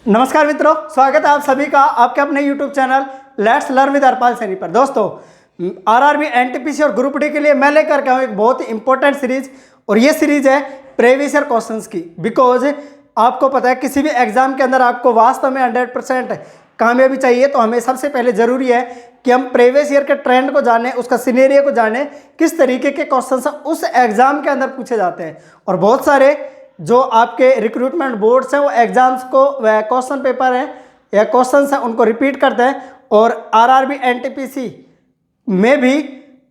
नमस्कार मित्रों, स्वागत है आप सभी का आपके अपने YouTube channel let's learn with Harpal Saini पर। दोस्तों, आरआरबी, एनटीपीसी और ग्रुप डी के लिए मैं लेकर के आऊँ एक बहुत ही इंपॉर्टेंट सीरीज, और ये सीरीज है प्रीवियस ईयर क्वेश्चंस की। बिकॉज आपको पता है किसी भी एग्जाम के अंदर आपको वास्तव में 100% कामयाबी चाहिए, तो हमें सबसे पहले जरूरी है कि हम प्रीवियस ईयर के ट्रेंड को जाने, उसका सिनेरियो को जाने, किस तरीके के क्वेश्चन उस एग्जाम के अंदर पूछे जाते हैं। और बहुत सारे जो आपके रिक्रूटमेंट बोर्ड्स हैं वो एग्जाम्स को क्वेश्चन पेपर हैं या क्वेश्चंस हैं उनको रिपीट करते हैं, और आरआरबी एनटीपीसी में भी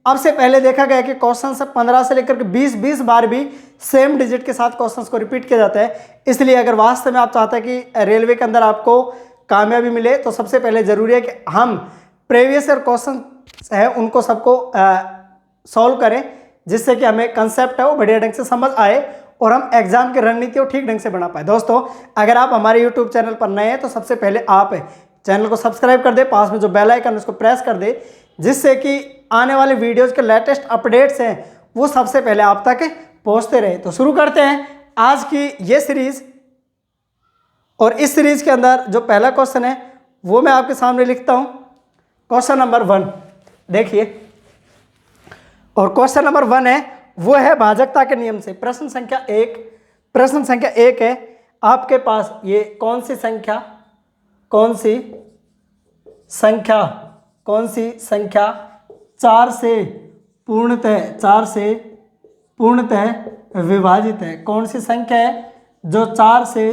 अब से पहले देखा गया कि क्वेश्चन 15 से लेकर के 20 बार भी सेम डिजिट के साथ क्वेश्चंस को रिपीट किया जाता है। इसलिए अगर वास्तव में आप चाहते हैं कि रेलवे के अंदर आपको कामयाबी मिले, तो सबसे पहले जरूरी है कि हम प्रीवियस ईयर क्वेश्चन है उनको सबको सॉल्व करें, जिससे कि हमें कंसेप्ट है वो बढ़िया ढंग से समझ आए और हम एग्जाम की रणनीति को ठीक ढंग से बना पाए। दोस्तों, अगर आप हमारे यूट्यूब चैनल पर नए हैं तो सबसे पहले आप चैनल को सब्सक्राइब कर दे, पास में जो बेल आइकन उसको प्रेस कर दे, जिससे कि आने वाले वीडियोस के लेटेस्ट अपडेट्स हैं वो सबसे पहले आप तक पहुंचते रहे। तो शुरू करते हैं आज की ये सीरीज, और इस सीरीज के अंदर जो पहला क्वेश्चन है वो मैं आपके सामने लिखता हूं। क्वेश्चन नंबर 1 देखिए, और क्वेश्चन नंबर 1 है वो है भाजकता के नियम से। प्रश्न संख्या 1 है आपके पास, ये कौन सी संख्या 4 से पूर्णतः विभाजित है। कौन सी संख्या है जो 4 से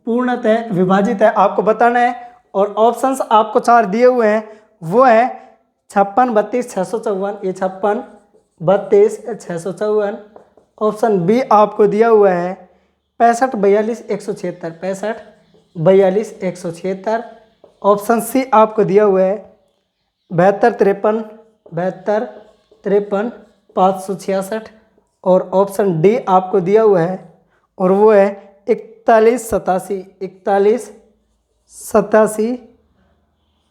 पूर्णतः विभाजित है, आपको बताना है। और ऑप्शंस आपको 4 दिए हुए हैं, वो है 56, 32, 654। ये 56, 32, 654। ऑप्शन बी आपको दिया हुआ है 65, 42, 176। 65, 42, 176। ऑप्शन सी आपको दिया हुआ है 72, 53, 566। और ऑप्शन डी आपको दिया हुआ है, और वो है 41, 87,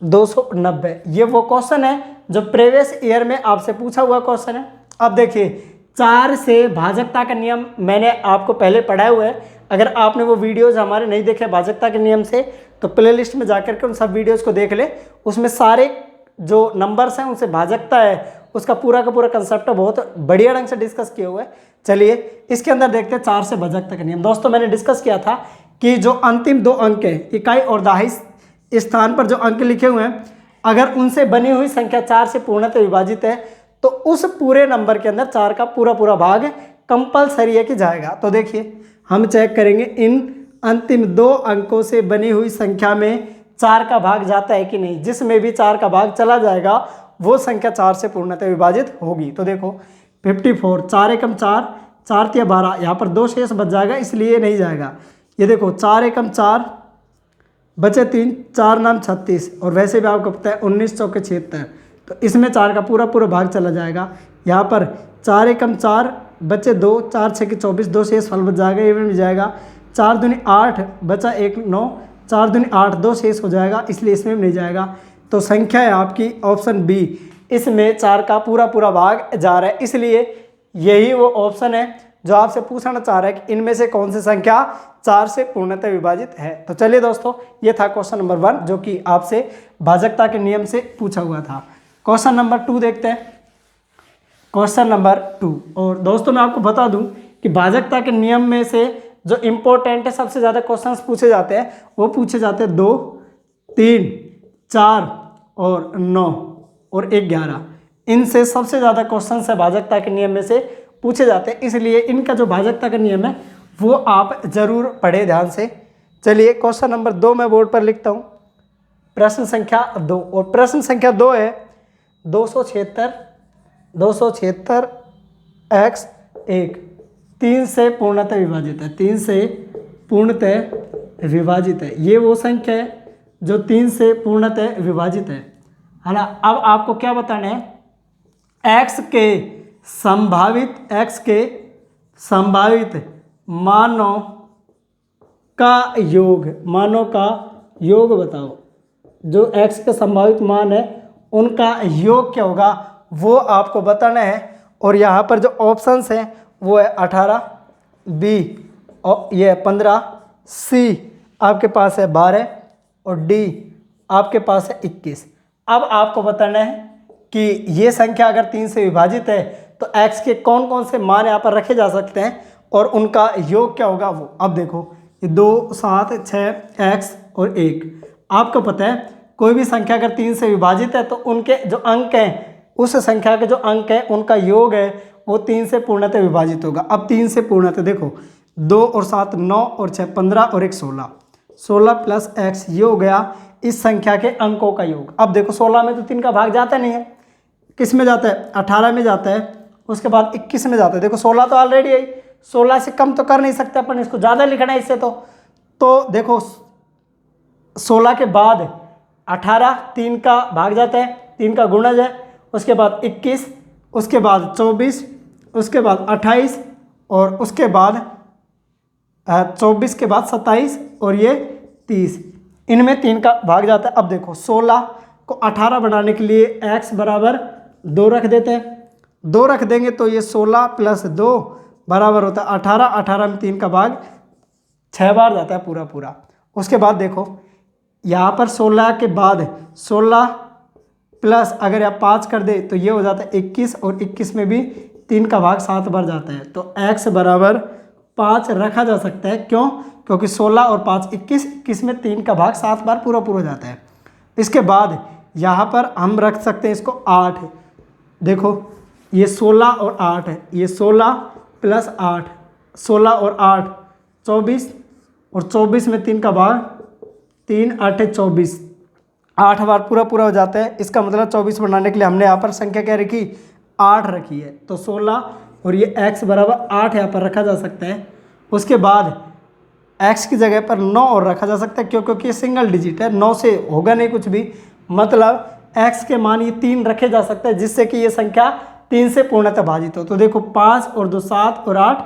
290। ये वो क्वेश्चन है जो प्रीवियस ईयर में आपसे पूछा हुआ क्वेश्चन है। अब देखिए, 4 से भाजकता का नियम मैंने आपको पहले पढ़ाया हुआ है। अगर आपने वो वीडियोस हमारे नहीं देखे भाजकता के नियम से, तो प्लेलिस्ट में जाकर के उन सब वीडियोस को देख ले। उसमें सारे जो नंबर्स हैं उनसे भाजकता है उसका पूरा का पूरा कंसेप्ट बहुत बढ़िया ढंग से डिस्कस किया हुआ है। चलिए इसके अंदर देखते हैं 4 से भाजकता का नियम। दोस्तों, मैंने डिस्कस किया था कि जो अंतिम 2 अंक है, इकाई और दहाई स्थान पर जो अंक लिखे हुए हैं, अगर उनसे बनी हुई संख्या 4 से पूर्णतः विभाजित है, तो उस पूरे नंबर के अंदर 4 का पूरा भाग कंपलसरी है कि जाएगा। तो देखिए, हम चेक करेंगे इन अंतिम 2 अंकों से बनी हुई संख्या में 4 का भाग जाता है कि नहीं। जिसमें भी 4 का भाग चला जाएगा वो संख्या 4 से पूर्णतः विभाजित होगी। तो देखो 54, 4 एकम 4, 4 तिया 12, यहाँ पर 2 शेष बच जाएगा, इसलिए नहीं जाएगा। ये देखो 4 एकम 4 बचे 3, 4 नाम 36, और वैसे भी आपको पता है 19 चौके 76, तो इसमें 4 का पूरा भाग चला जाएगा। यहाँ पर 4 एकम 4 बचे 2, 4 6 के 24, 2 शेष फल बच जाएगा, ये भी मिल जाएगा। 4 दूनी 8 बचा 1 9, 4 दूनी 8, 2 शेष हो जाएगा, इसलिए इसमें भी नहीं जाएगा। तो संख्या है आपकी ऑप्शन बी, इसमें 4 का पूरा भाग जा रहा है। इसलिए यही वो ऑप्शन है जो आपसे पूछना चाह रहा है कि इनमें से कौन सी संख्या 4 से पूर्णतः विभाजित है। तो चलिए दोस्तों, ये था क्वेश्चन नंबर 1 जो कि आपसे भाजकता के नियम से पूछा हुआ था। क्वेश्चन नंबर 2 देखते हैं। क्वेश्चन नंबर 2, और दोस्तों मैं आपको बता दूं कि भाजकता के नियम में से जो इम्पोर्टेंट है, सबसे ज़्यादा क्वेश्चंस पूछे जाते हैं वो पूछे जाते हैं 2, 3, 4 और 9 और 11। इनसे सबसे ज़्यादा क्वेश्चंस है भाजकता के नियम में से पूछे जाते हैं। इसलिए इनका जो भाजकता का नियम है वो आप जरूर पढ़े ध्यान से। चलिए क्वेश्चन नंबर 2 मैं बोर्ड पर लिखता हूँ। प्रश्न संख्या 2, और प्रश्न संख्या 2 है 276 x 1 3 से पूर्णतः विभाजित है। 3 से पूर्णतः विभाजित है, ये वो संख्या है जो 3 से पूर्णतः विभाजित है ना। अब आपको क्या बताना है, x के संभावित मानों का योग बताओ। जो x के संभावित मान है उनका योग क्या होगा वो आपको बताना है। और यहाँ पर जो ऑप्शंस हैं वो है 18, बी और ये 15, सी आपके पास है 12 और डी आपके पास है 21। अब आपको बताना है कि ये संख्या अगर 3 से विभाजित है तो x के कौन कौन से मान यहाँ पर रखे जा सकते हैं और उनका योग क्या होगा वो। अब देखो ये 2, 7, 6 x और 1। आपको पता है कोई भी संख्या अगर 3 से विभाजित है तो उनके जो अंक हैं, उस संख्या के जो अंक हैं उनका योग है वो 3 से पूर्णतः विभाजित होगा। अब 3 से पूर्णतः देखो 2 और 7 9 और 6 15 और 1 16, 16 प्लस x ये हो गया इस संख्या के अंकों का योग। अब देखो 16 में तो 3 का भाग जाता नहीं है, किस में जाता है 18 में जाता है, उसके बाद 21 में जाता है। देखो 16 तो ऑलरेडी है, 16 से कम तो कर नहीं सकते अपन, इसको ज़्यादा लिखना है इससे। तो देखो 16 के बाद 18 3 का भाग जाता है, 3 का गुणज है, उसके बाद 21, उसके बाद 24, उसके बाद 28 और उसके बाद 24 के बाद 27 और ये 30, इनमें 3 का भाग जाता है। अब देखो 16 को 18 बनाने के लिए x बराबर 2 रख देते हैं, 2 रख देंगे तो ये 16 प्लस 2 बराबर होता है 18, 18 में 3 का भाग 6 बार जाता है पूरा पूरा। उसके बाद देखो यहाँ पर 16 के बाद 16 प्लस अगर आप 5 कर दे तो ये हो जाता है 21 और 21 में भी 3 का भाग 7 बार जाता है। तो x बराबर 5 रखा जा सकता है, क्यों? क्योंकि 16 और 5 21, 21 में 3 का भाग 7 बार पूरा पूरा जाता है। इसके बाद यहाँ पर हम रख सकते हैं इसको 8। देखो ये 16 और 8 है, ये 16 प्लस 8, 16 और 8 24 और 24 में 3 का भाग 3 8 24, 8 बार पूरा पूरा हो जाता है। इसका मतलब 24 बनाने के लिए हमने यहाँ पर संख्या क्या रखी 8 रखी है। तो 16 और ये x बराबर 8 यहाँ पर रखा जा सकता है। उसके बाद x की जगह पर 9 और रखा जा सकता है, क्योंकि ये सिंगल डिजिट है, 9 से होगा नहीं कुछ भी, मतलब x के मान ये 3 रखे जा सकते हैं जिससे कि ये संख्या 3 से पूर्णतः भाजित हो। तो देखो 5 और 2 7 और 8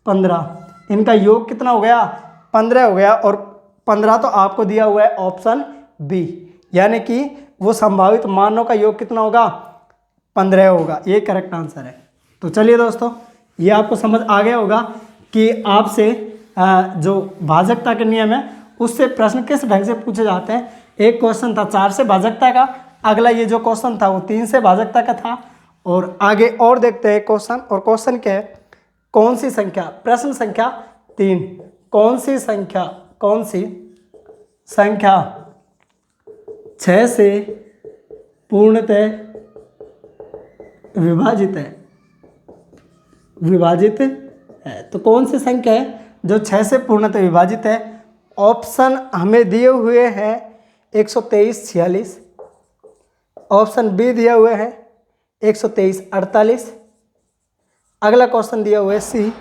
15, इनका योग कितना हो गया 15 हो गया। और 15 तो आपको दिया हुआ है ऑप्शन बी, यानी कि वो संभावित मानों का योग कितना होगा 15 होगा, ये करेक्ट आंसर है। तो चलिए दोस्तों ये आपको समझ आ गया होगा कि आपसे जो भाजकता के नियम है उससे प्रश्न किस ढंग से पूछे जाते हैं। एक क्वेश्चन था 4 से भाजकता का, अगला ये जो क्वेश्चन था वो 3 से भाजकता का था। और आगे और देखते हैं क्वेश्चन, और क्वेश्चन क्या है कौन सी संख्या, प्रश्न संख्या 3, कौन सी संख्या 6 से पूर्णतः विभाजित है। तो कौन सी संख्या है जो 6 से पूर्णतः विभाजित है। ऑप्शन हमें दिए हुए हैं 123 46, ऑप्शन बी दिया हुआ है 123 48, अगला क्वेश्चन दिया हुआ है सी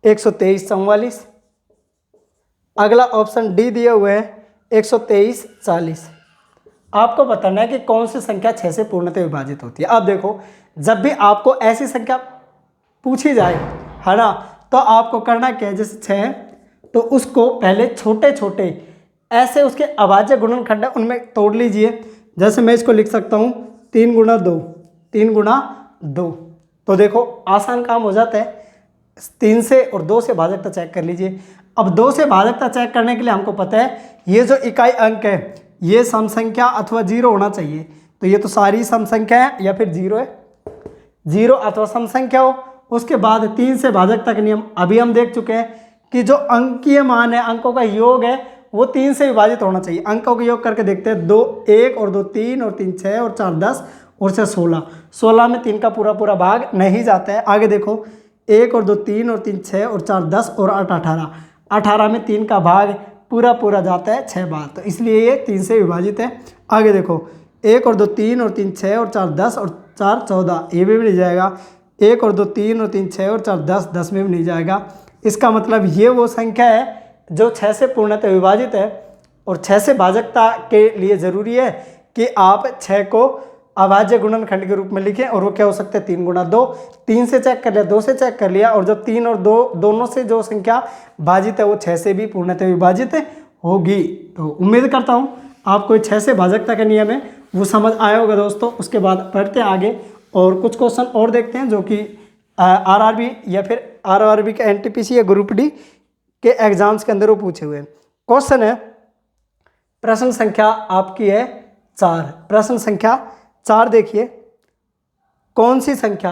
123 44, अगला ऑप्शन डी दिया हुआ है 123 40। आपको बताना है कि कौन सी संख्या 6 से पूर्णतः विभाजित होती है। अब देखो जब भी आपको ऐसी संख्या पूछी जाए है ना, तो आपको करना क्या है, जैसे 6 तो उसको पहले छोटे छोटे ऐसे उसके अभाज्य गुणनखंड है उनमें तोड़ लीजिए। जैसे मैं इसको लिख सकता हूँ 3 गुणा 2, 3 गुणा 2। तो देखो आसान काम हो जाता है, 3 से और 2 से भाजकता चेक कर लीजिए। अब 2 से भाजकता चेक करने के लिए हमको पता है ये जो इकाई अंक है ये सम संख्या अथवा 0 होना चाहिए। तो ये तो सारी सम संख्या है या फिर 0 है, 0 अथवा सम संख्या हो। उसके बाद 3 से भाजकता के नियम अभी हम देख चुके हैं कि जो अंकीय मान है, अंकों का योग है, वो 3 से विभाजित होना चाहिए। अंकों का योग करके देखते हैं, 2 1 और 2 3 और 3 6 और 4 10 और 6 16, 16 में 3 का पूरा पूरा भाग नहीं जाता है। आगे देखो 1 और 2 3 और 3 6 और 4 10 और 8 18, 18 में 3 का भाग पूरा पूरा जाता है 6 बार, तो इसलिए ये 3 से विभाजित है। आगे देखो 1 और 2 3 और 3 6 और 4 10 और 4 14, ये भी नहीं जाएगा। 1 और 2 3 और 3 6 और 4 10, 10 में भी नहीं जाएगा। इसका मतलब ये वो संख्या है जो 6 से पूर्णतः विभाजित है। और 6 से भाजकता के लिए ज़रूरी है कि आप 6 को अभाज्य गुणनखंड के रूप में लिखें, और वो क्या हो सकता है 3 गुणा 2, 3 से चेक कर लिया, 2 से चेक कर लिया, और जब 3 और 2 दोनों से जो संख्या भाजित है वो 6 से भी पूर्णतः विभाजित होगी। तो उम्मीद करता हूँ आपको 6 से भाजकता का नियम है वो समझ आया होगा दोस्तों। उसके बाद पढ़ते आगे और कुछ क्वेश्चन और देखते हैं जो कि आरआरबी या फिर आरआरबी के एनटीपीसी या ग्रुप डी के एग्जाम्स के अंदर वो पूछे हुए हैं। क्वेश्चन है, प्रश्न संख्या आपकी है 4। प्रश्न संख्या 4 देखिए, कौन सी संख्या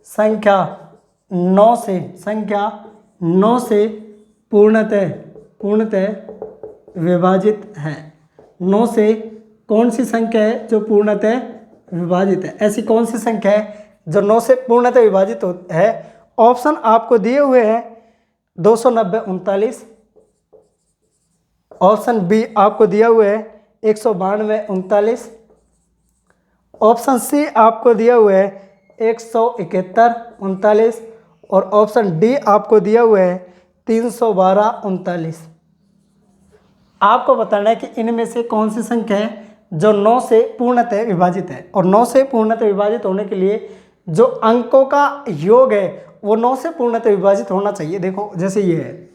संख्या 9 से पूर्णतः विभाजित है। 9 से कौन सी संख्या है जो पूर्णतः विभाजित है? ऐसी कौन सी संख्या है जो 9 से पूर्णतः विभाजित है? ऑप्शन आपको दिए हुए हैं 290 39, ऑप्शन बी आपको दिया हुआ है 192 39, ऑप्शन सी आपको दिया हुआ है 171 39 और ऑप्शन डी आपको दिया हुआ है 312 39। आपको बताना है कि इनमें से कौन सी संख्या है जो 9 से पूर्णतः विभाजित है। और 9 से पूर्णतः विभाजित होने के लिए जो अंकों का योग है वो 9 से पूर्णतः विभाजित होना चाहिए। देखो जैसे ये है,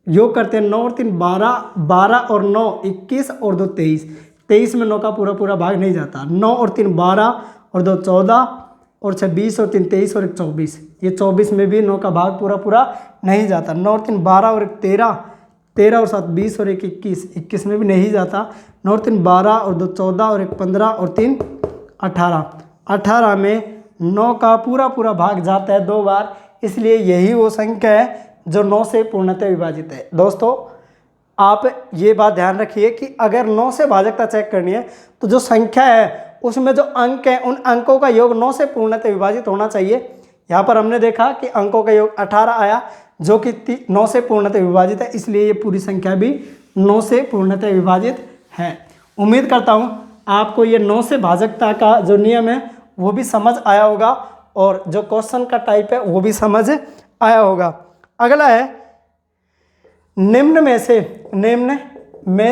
योग करते हैं 9 और 3 12, 12 और 9 21 और 2 23। 23 में 9 का पूरा भाग नहीं जाता। 9 और 3 12 और 2 14 और 6 20 और 3 23 और 1 24। ये 24 में भी 9 का भाग पूरा नहीं जाता। 9 और 3 12 और 1 13, 13 और 7 20 और 1 21, 21 में भी नहीं जाता। 9 और 3 12 और 2 14 और 1 15 और 3 18, 18 में 9 का पूरा भाग जाता है 2 बार, इसलिए यही वो संख्या है जो 9 से पूर्णतः विभाजित है। दोस्तों आप ये बात ध्यान रखिए कि अगर 9 से भाजकता चेक करनी है तो जो संख्या है उसमें जो अंक है उन अंकों का योग 9 से पूर्णतः विभाजित होना चाहिए। यहाँ पर हमने देखा कि अंकों का योग 18 आया जो कि 9 से पूर्णतः विभाजित है, इसलिए ये पूरी संख्या भी 9 से पूर्णतः विभाजित है। उम्मीद करता हूँ आपको ये 9 से भाजकता का जो नियम है वो भी समझ आया होगा और जो क्वेश्चन का टाइप है वो भी समझ आया होगा। अगला है, निम्न में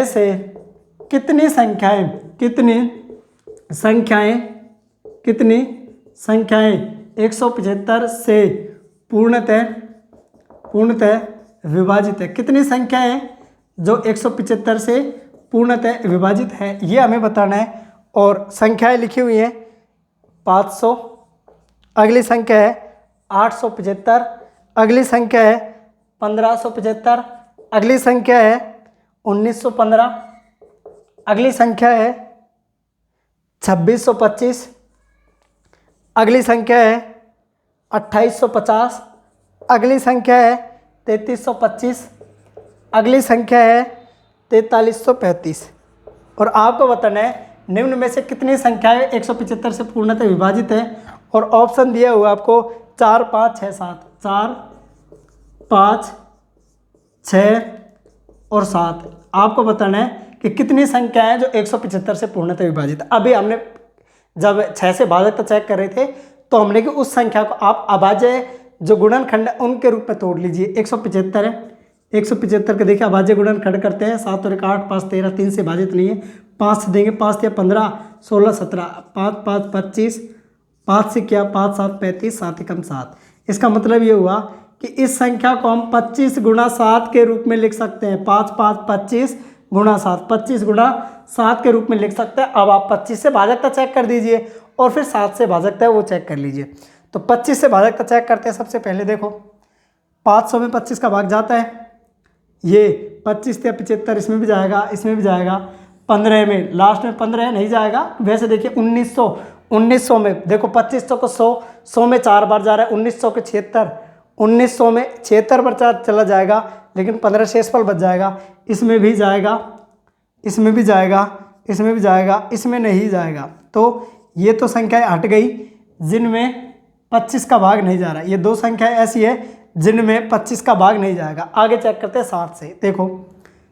से कितनी संख्याएं 175 से पूर्णतः विभाजित है? कितनी संख्याएं जो 175 से पूर्णतः विभाजित है ये हमें बताना है। और संख्याएं लिखी हुई हैं 500, अगली संख्या है 875, अगली संख्या है 1575, अगली संख्या है 1915, अगली संख्या है 2625, अगली संख्या है 2850, अगली संख्या है 3325, अगली संख्या है 4335। और आपको बताना है निम्न में से कितनी संख्याएं 175 से पूर्णतः विभाजित है। और ऑप्शन दिया हुआ आपको 4 5 6 7, 4 5 6 और 7। आपको बताना है कि कितनी संख्या है जो 175 से पूर्णतः विभाजित है। अभी हमने जब 6 से भाजकता चेक कर रहे थे तो हमने कि उस संख्या को आप अभाज्य जो गुणनखंड है उनके रूप में तोड़ लीजिए। 175 है, 175 के देखिए अभाज्य गुणनखंड करते हैं 7 और 1 8, 5 13, 3 से भाजित नहीं है, 5 से देंगे 5 या 15 16 17, 5 5 25, 5 से क्या 5 7 35, 7 एकम 7। इसका मतलब ये हुआ कि इस संख्या को हम 25 गुणा 7 के रूप में लिख सकते हैं। 5 5 25 गुणा 7, 25 गुणा 7 के रूप में लिख सकते हैं। अब आप 25 से भाजकता चेक कर दीजिए और फिर 7 से भाजकता है वो चेक कर लीजिए। तो 25 से भाजकता चेक करते हैं। सबसे पहले देखो 500 में 25 का भाग जाता है, ये 25 या 75 इसमें भी जाएगा, इसमें भी जाएगा। 15 में लास्ट में 15 नहीं जाएगा। वैसे देखिए 1900 में देखो 2500 को 100 में 4 बार जा रहा है, 1900 के 76, 1900 में 76 बार चला जाएगा, लेकिन 15 शेषफल बच जाएगा। इसमें भी जाएगा, इसमें भी जाएगा, इसमें भी जाएगा, इसमें नहीं जाएगा। तो ये तो संख्याएं हट गई जिनमें 25 का भाग नहीं जा रहा। ये 2 संख्याएं ऐसी है जिनमें 25 का भाग नहीं जाएगा। आगे चेक करते हैं 60 से। देखो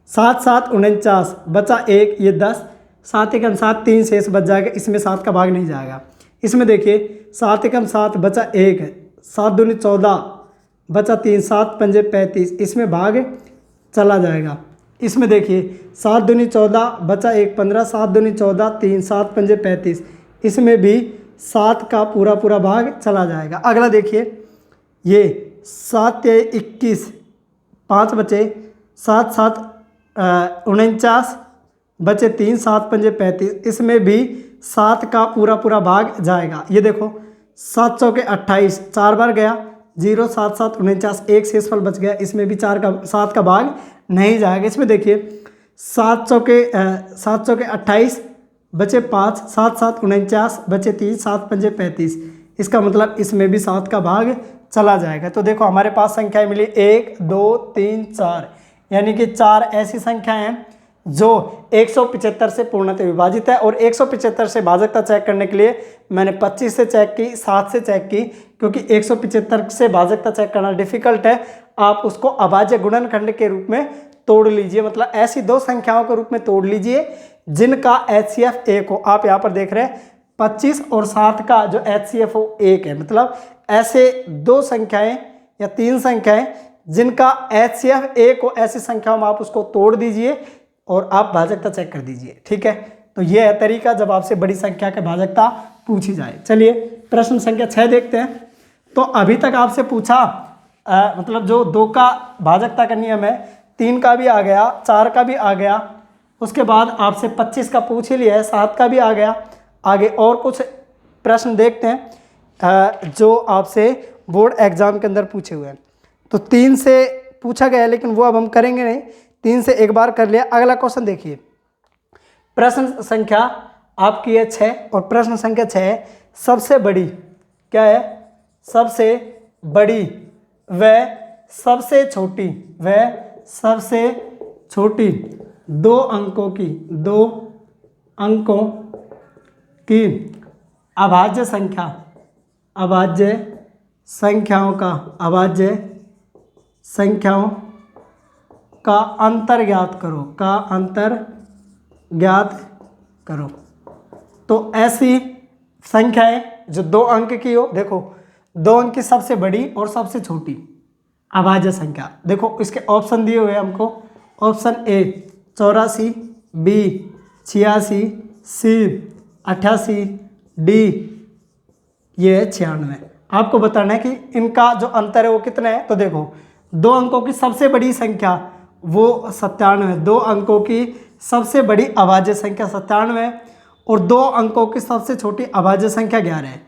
7 7 49 बचा 1, ये 10, 7 एकम 7, 3 शेष बच जाएगा। इसमें 7 का भाग नहीं जाएगा। इसमें देखिए 7 एकम 7 बचा 1, 7 दूनी 14 बचा 3, 7 पंजे 35, इसमें भाग चला जाएगा। इसमें देखिए 7 दूनी 14 बचा 1 15, 7 दूनी 14 3, 7 पंजे 35, इसमें भी 7 का पूरा भाग चला जाएगा। अगला देखिए ये 7 21 5 बचे, 7 7 49 बचे 3, 7 पंजे 35, इसमें भी 7 का पूरा भाग जाएगा। ये देखो 7 चौके 28 4 बार गया, 0 7 7 49, एक शेषफल बच गया, इसमें भी 7 का भाग नहीं जाएगा। इसमें देखिए 7 चौके 28 बचे 5, 7 7 49 बचे 3, 7 पंजे 35, इसका मतलब इसमें भी 7 का भाग चला जाएगा। तो देखो हमारे पास संख्याएं मिली 1 2 3 4, यानी कि 4 ऐसी संख्याएं हैं जो 175 से पूर्णतः विभाजित है। और 175 से भाजकता चेक करने के लिए मैंने 25 से चेक की, 7 से चेक की, क्योंकि 175 से भाजकता चेक करना डिफिकल्ट है। आप उसको अभाज्य गुणनखंड के रूप में तोड़ लीजिए, मतलब ऐसी दो संख्याओं के रूप में तोड़ लीजिए जिनका HCF 1 हो। आप यहाँ पर देख रहे हैं 25 और 7 का जो HCF हो 1 है, मतलब ऐसे दो संख्याएं या 3 संख्याएं जिनका HCF 1 हो, ऐसी संख्याओं में आप उसको तोड़ दीजिए और आप भाजकता चेक कर दीजिए। ठीक है, तो यह है तरीका जब आपसे बड़ी संख्या की भाजकता पूछी जाए। चलिए प्रश्न संख्या 6 देखते हैं। तो अभी तक आपसे पूछा मतलब जो 2 का भाजकता का नियम है, 3 का भी आ गया, 4 का भी आ गया, उसके बाद आपसे 25 का पूछ ही लिया है, 7 का भी आ गया। आगे और कुछ प्रश्न देखते हैं जो आपसे बोर्ड एग्जाम के अंदर पूछे हुए हैं। तो 3 से पूछा गया है, लेकिन वो अब हम करेंगे नहीं, 3 से एक बार कर लिया। अगला क्वेश्चन देखिए, प्रश्न संख्या आपकी है 6 और प्रश्न संख्या 6 सबसे बड़ी क्या है, सबसे बड़ी व सबसे छोटी 2 अंकों की अभाज्य संख्याओं का अंतर ज्ञात करो। तो ऐसी संख्याएं जो 2 अंक की हो, देखो 2 अंक की सबसे बड़ी और सबसे छोटी अभाज्य संख्या, देखो इसके ऑप्शन दिए हुए हैं हमको। Option A 84, B 86, C 88, D ये है 96। आपको बताना है कि इनका जो अंतर है वो कितना है। तो देखो 2 अंकों की सबसे बड़ी संख्या वो 97 है, 2 अंकों की सबसे बड़ी अभाज्य संख्या 97 है और 2 अंकों की सबसे छोटी अभाज्य संख्या 11 है।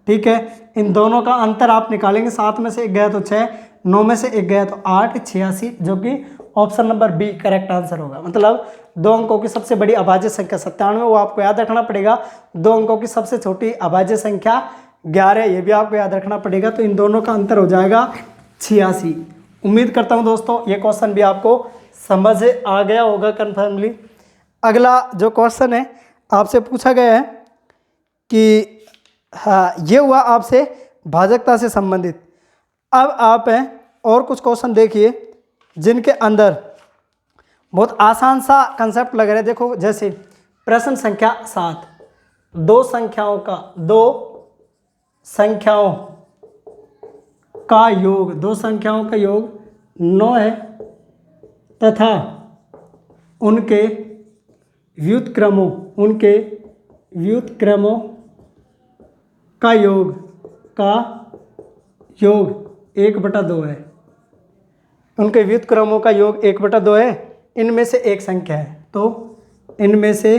ठीक है, इन दोनों का अंतर आप निकालेंगे, 7 में से 1 गया तो 6, 9 में से 1 गया तो 8, 86, जो कि option number B correct answer होगा। मतलब 2 अंकों की सबसे बड़ी अभाज्य संख्या 97, वो आपको याद रखना पड़ेगा। 2 अंकों की सबसे छोटी अभाज्य संख्या 11, ये भी आपको याद रखना पड़ेगा। तो इन दोनों का अंतर हो जाएगा 86। उम्मीद करता हूं दोस्तों ये क्वेश्चन भी आपको समझ आ गया होगा कन्फर्मली। अगला जो क्वेश्चन है आपसे पूछा गया है कि हाँ, ये हुआ आपसे भाजकता से संबंधित। अब आप हैं और कुछ क्वेश्चन देखिए जिनके अंदर बहुत आसान सा कंसेप्ट लग रहा है। देखो जैसे प्रश्न संख्या 7, 2 संख्याओं का योग 2 संख्याओं का योग 9 है तथा उनके व्युत्क्रमों का योग 1/2 है। उनके व्युत्क्रमों का योग 1/2 है। इनमें से एक संख्या है, तो इनमें से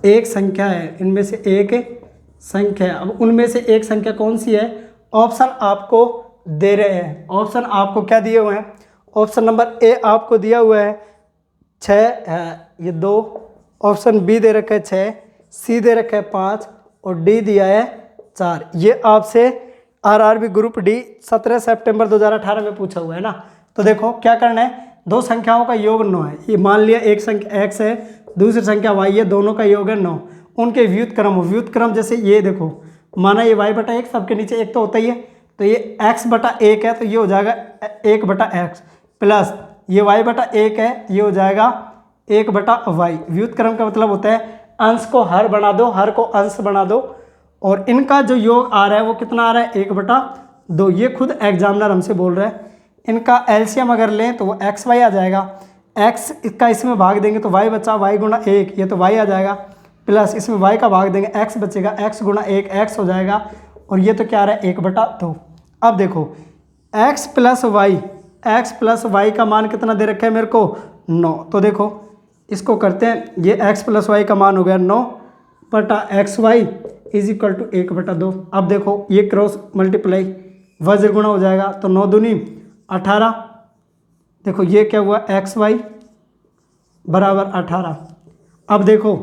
एक संख्या है, इनमें से एक संख्या है। अब उनमें से एक संख्या कौन सी है? ऑप्शन आपको दे रहे हैं। ऑप्शन आपको क्या दिए हुए हैं? ऑप्शन नंबर ए आपको दिया हुआ है 6, ये 2, ऑप्शन बी दे रखा है 6, सी दे रखा है 5 और डी दिया है 4। ये आपसे आरआरबी ग्रुप डी 17 सितंबर 2018 में पूछा हुआ है ना। तो देखो क्या करना है, 2 संख्याओं का योग 9 है। ये मान लिया एक संख्या x है, दूसरी संख्या y है, दोनों का योग है 9। उनके व्युत्क्रम जैसे ये देखो, माना ये y/x, सबके नीचे एक तो होता ही है, तो ये x/1 है, तो ये हो जाएगा 1/x प्लस ये y/1 है, ये हो जाएगा 1/y। व्युत्क्रम का मतलब होता है अंश को हर बना दो, हर को अंश बना दो, और इनका जो योग आ रहा है वो कितना आ रहा है? 1/2। ये खुद एग्जामिनर हमसे बोल रहा है। इनका एलसीएम अगर लें तो वो xy आ जाएगा, x इसका इसमें भाग देंगे तो y बचा, y गुणा 1, ये तो y आ जाएगा, प्लस इसमें y का भाग देंगे x बचेगा, x गुणा 1 x हो जाएगा, और ये तो क्या आ रहा है? 1/2। अब देखो x प्लस y का मान कितना दे रखा है मेरे को? 9। तो देखो इसको करते हैं, ये x प्लस y का मान हो गया 9/xy इज इक्वल टू 1/2। अब देखो ये क्रॉस मल्टीप्लाई वज्र गुणा हो जाएगा, तो 9 दूनी 18। देखो ये क्या हुआ, एक्स वाई बराबर 18। अब देखो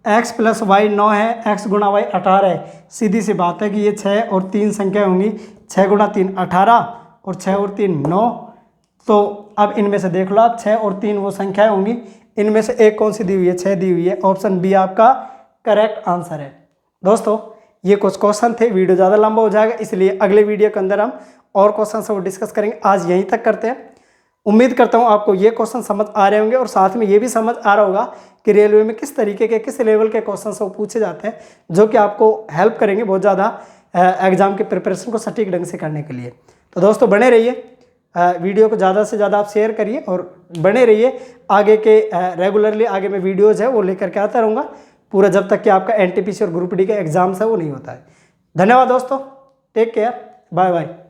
x प्लस वाई 9 है, x गुणा वाई 18 है। सीधी सी बात है कि ये 6 और 3 संख्या होंगी। 6 गुणा 3 18 और 6 और 3 9। तो अब इनमें से देख लो आप, 6 और 3 वो संख्याएं होंगी, इनमें से एक कौन सी दी हुई है, 6 दी हुई है। ऑप्शन बी आपका करेक्ट आंसर है। दोस्तों ये कुछ क्वेश्चन थे, वीडियो ज़्यादा लंबा हो जाएगा, इसलिए अगले वीडियो के अंदर हम और क्वेश्चन से वो डिस्कस करेंगे। आज यहीं तक करते हैं। उम्मीद करता हूँ आपको ये क्वेश्चन समझ आ रहे होंगे और साथ में ये भी समझ आ रहा होगा कि रेलवे में किस तरीके के, किस लेवल के क्वेश्चन वो पूछे जाते हैं, जो कि आपको हेल्प करेंगे बहुत ज़्यादा एग्जाम के प्रिपरेशन को सटीक ढंग से करने के लिए। तो दोस्तों बने रहिए, वीडियो को ज़्यादा से ज़्यादा आप शेयर करिए और बने रहिए। आगे के रेगुलरली आगे मैं वीडियोज़ है वो लेकर के आता रहूँगा पूरा, जब तक कि आपका एनटीपीसी और ग्रुप डी का एग्जाम्स है वो नहीं होता है। धन्यवाद दोस्तों, टेक केयर, बाय बाय।